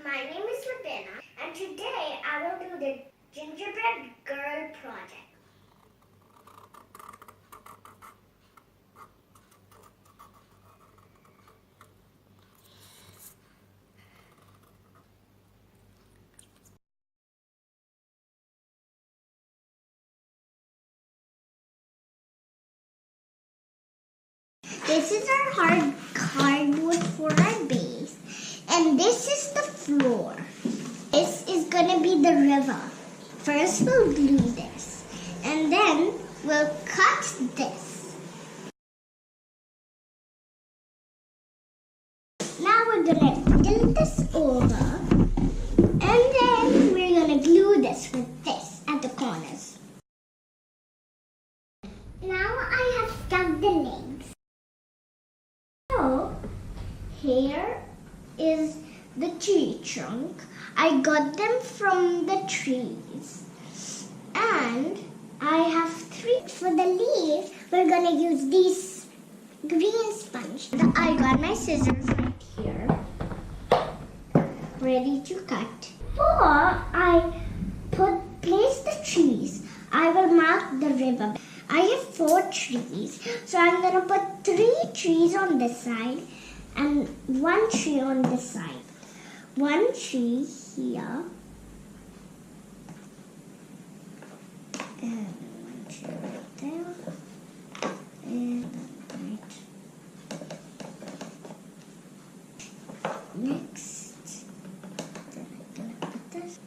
My name is Lubayna, and today I will do the gingerbread girl project. This is our hard cardboard for our base, and this is the floor. This is gonna be the river. First we'll glue this, and then we'll cut this. Now we're gonna tilt this over, and then we're gonna glue this with this at the corners. Now I have stuck the legs. So, here is the tree trunk. I got them from the trees. And I have three. For the leaves, we're gonna use these green sponge. I got my scissors right here, ready to cut. Before I place the trees, I will mark the river. I have 4 trees, so I'm gonna put 3 trees on this side and 1 tree on this side. 1 tree here and 1 tree right there and right. Next, then I'm gonna put this.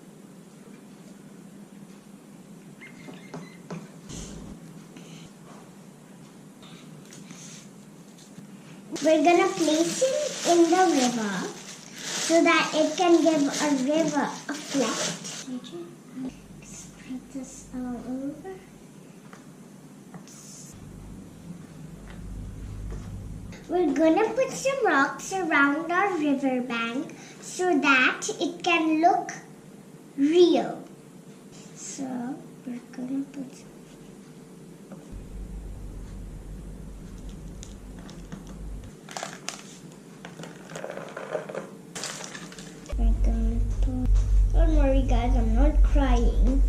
We're gonna place it in the river so that it can give a river a flat. Spread this all over. We're gonna put some rocks around our river bank so that it can look real. So we're gonna put Don't worry guys, I'm not crying.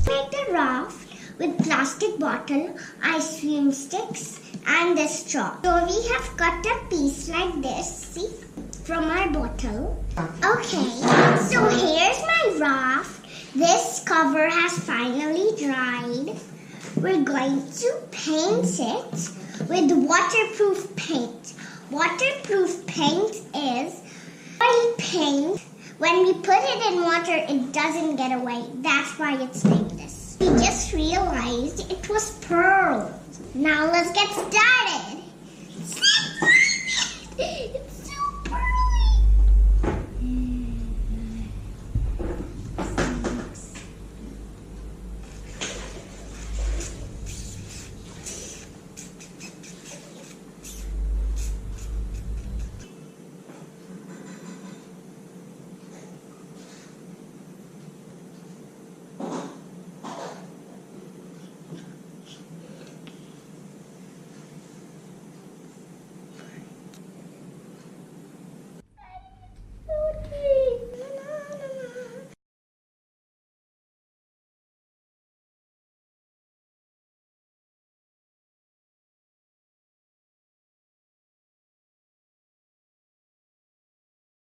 Make the raft with plastic bottle, ice cream sticks and the straw. So we have cut a piece like this, see? From our bottle. Okay, so here's my raft. This cover has finally dried. We're going to paint it with waterproof paint. Waterproof paint is oil paint. When we put it in water, it doesn't get away. That's why it's like this. We just realized it was pearls. Now let's get started.